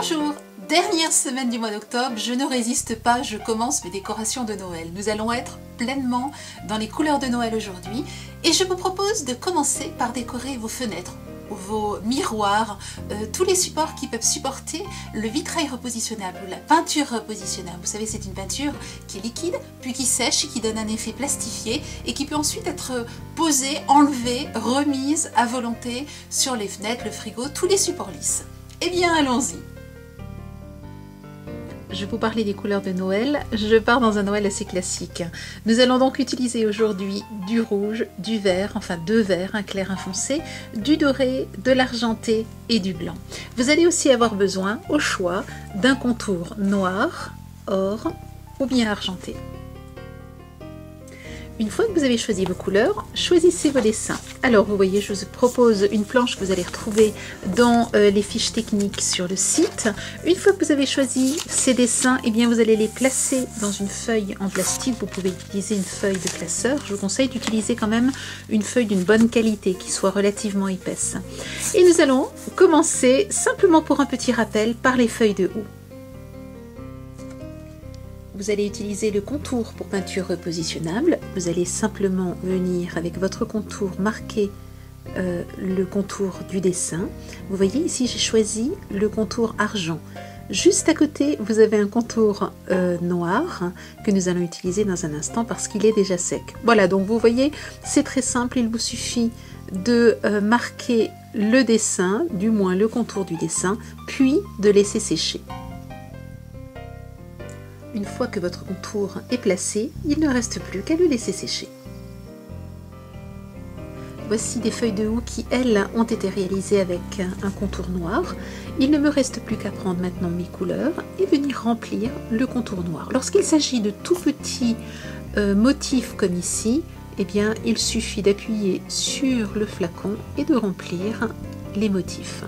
Bonjour, dernière semaine du mois d'octobre, je ne résiste pas, je commence mes décorations de Noël. Nous allons être pleinement dans les couleurs de Noël aujourd'hui et je vous propose de commencer par décorer vos fenêtres, vos miroirs, tous les supports qui peuvent supporter le vitrail repositionnable ou la peinture repositionnable. Vous savez, c'est une peinture qui est liquide, puis qui sèche et qui donne un effet plastifié et qui peut ensuite être posée, enlevée, remise à volonté sur les fenêtres, le frigo, tous les supports lisses. Eh bien, allons-y. Je vous parlais des couleurs de Noël, je pars dans un Noël assez classique. Nous allons donc utiliser aujourd'hui du rouge, du vert, enfin deux verts, un clair, un foncé, du doré, de l'argenté et du blanc. Vous allez aussi avoir besoin, au choix, d'un contour noir, or ou bien argenté. Une fois que vous avez choisi vos couleurs, choisissez vos dessins. Alors vous voyez, je vous propose une planche que vous allez retrouver dans les fiches techniques sur le site. Une fois que vous avez choisi ces dessins, eh bien vous allez les placer dans une feuille en plastique. Vous pouvez utiliser une feuille de classeur. Je vous conseille d'utiliser quand même une feuille d'une bonne qualité, qui soit relativement épaisse. Et nous allons commencer simplement pour un petit rappel par les feuilles de houx. Vous allez utiliser le contour pour peinture repositionnable. Vous allez simplement venir avec votre contour marquer le contour du dessin. Vous voyez ici j'ai choisi le contour argent. Juste à côté vous avez un contour noir que nous allons utiliser dans un instant parce qu'il est déjà sec. Voilà, donc vous voyez c'est très simple, il vous suffit de marquer le dessin, du moins le contour du dessin, puis de laisser sécher. Une fois que votre contour est placé, il ne reste plus qu'à le laisser sécher. Voici des feuilles de houx qui, elles, ont été réalisées avec un contour noir. Il ne me reste plus qu'à prendre maintenant mes couleurs et venir remplir le contour noir. Lorsqu'il s'agit de tout petits motifs comme ici, eh bien, il suffit d'appuyer sur le flacon et de remplir les motifs.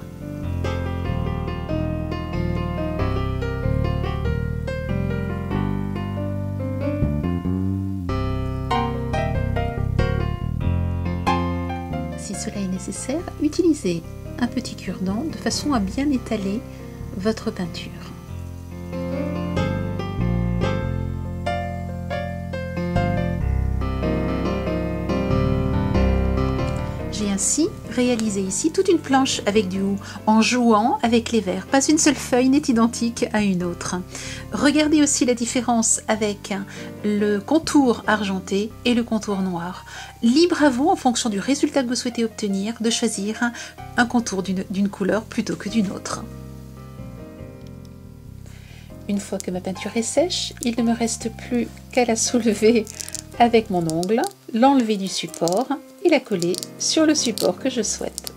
Si cela est nécessaire, utilisez un petit cure-dent de façon à bien étaler votre peinture. J'ai ainsi réalisé ici toute une planche avec du houx en jouant avec les verts. Pas une seule feuille n'est identique à une autre. Regardez aussi la différence avec le contour argenté et le contour noir. Libre à vous, en fonction du résultat que vous souhaitez obtenir, de choisir un contour d'une couleur plutôt que d'une autre. Une fois que ma peinture est sèche, il ne me reste plus qu'à la soulever avec mon ongle, l'enlever du support et la coller sur le support que je souhaite.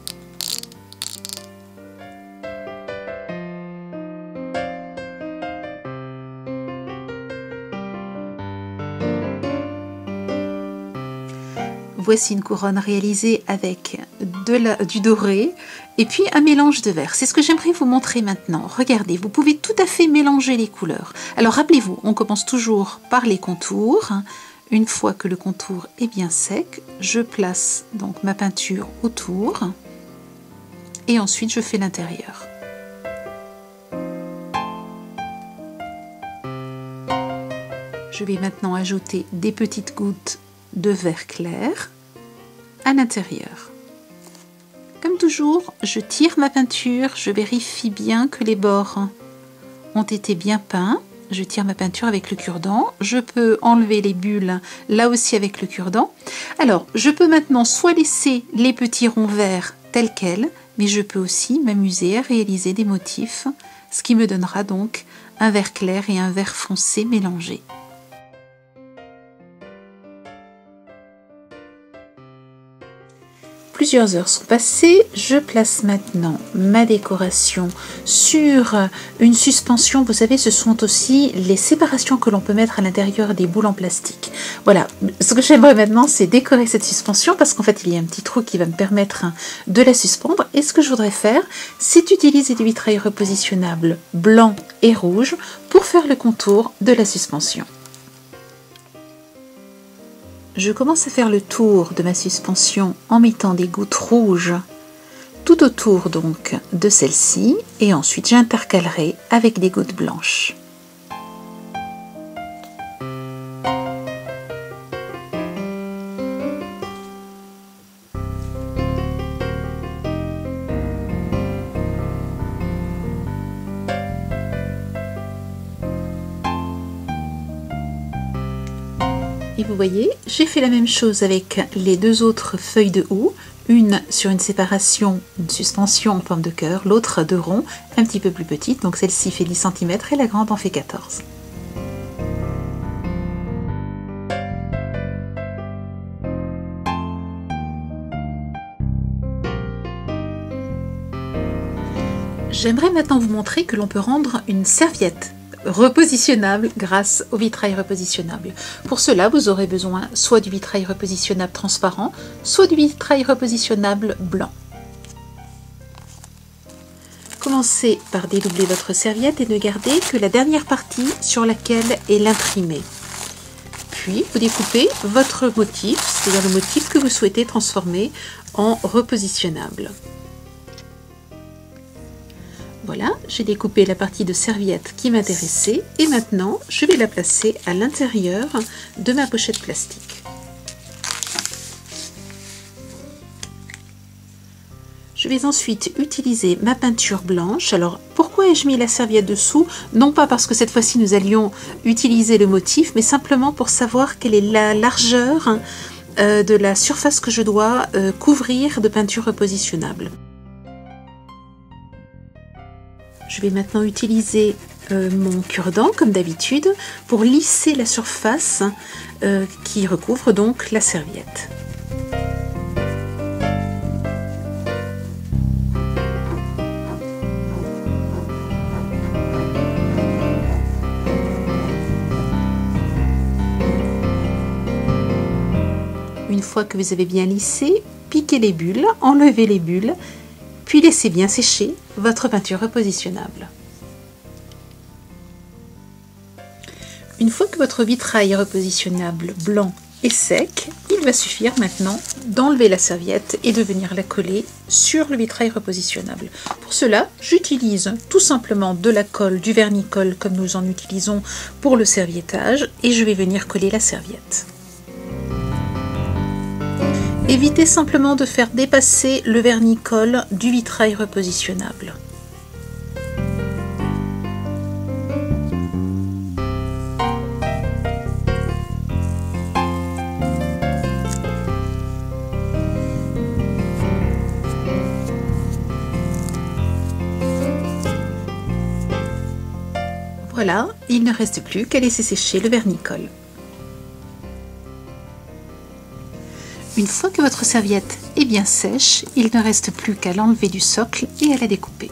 Voici une couronne réalisée avec du doré et puis un mélange de vert. C'est ce que j'aimerais vous montrer maintenant. Regardez, vous pouvez tout à fait mélanger les couleurs. Alors rappelez-vous, on commence toujours par les contours. Une fois que le contour est bien sec, je place donc ma peinture autour et ensuite je fais l'intérieur. Je vais maintenant ajouter des petites gouttes de vert clair à l'intérieur. Comme toujours, je tire ma peinture, je vérifie bien que les bords ont été bien peints. Je tire ma peinture avec le cure-dent. Je peux enlever les bulles là aussi avec le cure-dent. Alors, je peux maintenant soit laisser les petits ronds verts tels quels, mais je peux aussi m'amuser à réaliser des motifs, ce qui me donnera donc un vert clair et un vert foncé mélangés. Plusieurs heures sont passées, je place maintenant ma décoration sur une suspension. Vous savez, ce sont aussi les séparations que l'on peut mettre à l'intérieur des boules en plastique. Voilà, ce que j'aimerais maintenant, c'est décorer cette suspension parce qu'en fait, il y a un petit trou qui va me permettre de la suspendre. Et ce que je voudrais faire, c'est utiliser du vitrail repositionnable blanc et rouge pour faire le contour de la suspension. Je commence à faire le tour de ma suspension en mettant des gouttes rouges tout autour donc de celle-ci et ensuite j'intercalerai avec des gouttes blanches. Et vous voyez, j'ai fait la même chose avec les deux autres feuilles de houx, une sur une séparation, une suspension en forme de cœur, l'autre de rond, un petit peu plus petite, donc celle-ci fait 10 cm et la grande en fait 14. J'aimerais maintenant vous montrer que l'on peut rendre une serviette repositionnable grâce au vitrail repositionnable. Pour cela, vous aurez besoin soit du vitrail repositionnable transparent, soit du vitrail repositionnable blanc. Commencez par dédoubler votre serviette et ne gardez que la dernière partie sur laquelle est l'imprimé. Puis, vous découpez votre motif, c'est-à-dire le motif que vous souhaitez transformer en repositionnable. Voilà, j'ai découpé la partie de serviette qui m'intéressait et maintenant je vais la placer à l'intérieur de ma pochette plastique. Je vais ensuite utiliser ma peinture blanche. Alors pourquoi ai-je mis la serviette dessous? Non pas parce que cette fois-ci nous allions utiliser le motif, mais simplement pour savoir quelle est la largeur de la surface que je dois couvrir de peinture repositionnable. Je vais maintenant utiliser mon cure-dent comme d'habitude pour lisser la surface qui recouvre donc la serviette. Une fois que vous avez bien lissé, piquez les bulles, enlevez les bulles, puis laissez bien sécher votre peinture repositionnable. Une fois que votre vitrail repositionnable blanc est sec, il va suffire maintenant d'enlever la serviette et de venir la coller sur le vitrail repositionnable. Pour cela, j'utilise tout simplement de la colle, du vernis-colle comme nous en utilisons pour le serviettage et je vais venir coller la serviette. Évitez simplement de faire dépasser le vernis-colle du vitrail repositionnable. Voilà, il ne reste plus qu'à laisser sécher le vernis-colle. Une fois que votre serviette est bien sèche, il ne reste plus qu'à l'enlever du socle et à la découper.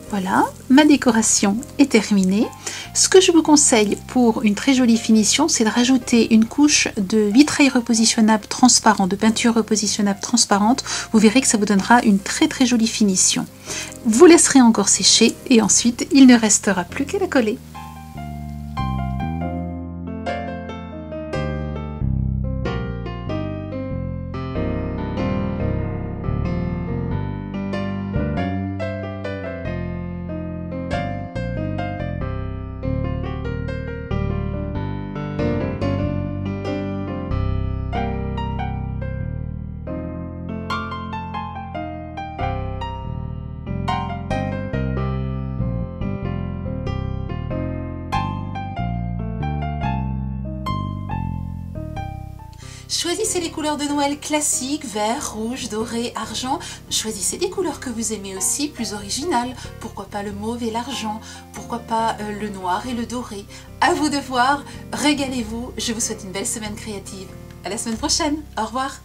Voilà, ma décoration est terminée. Ce que je vous conseille pour une très jolie finition, c'est de rajouter une couche de vitrail repositionnable transparent, de peinture repositionnable transparente. Vous verrez que ça vous donnera une très jolie finition. Vous laisserez encore sécher et ensuite il ne restera plus qu'à la coller. Choisissez les couleurs de Noël classiques, vert, rouge, doré, argent. Choisissez des couleurs que vous aimez aussi, plus originales. Pourquoi pas le mauve et l'argent? Pourquoi pas le noir et le doré? À vous de voir, régalez-vous. Je vous souhaite une belle semaine créative. À la semaine prochaine. Au revoir.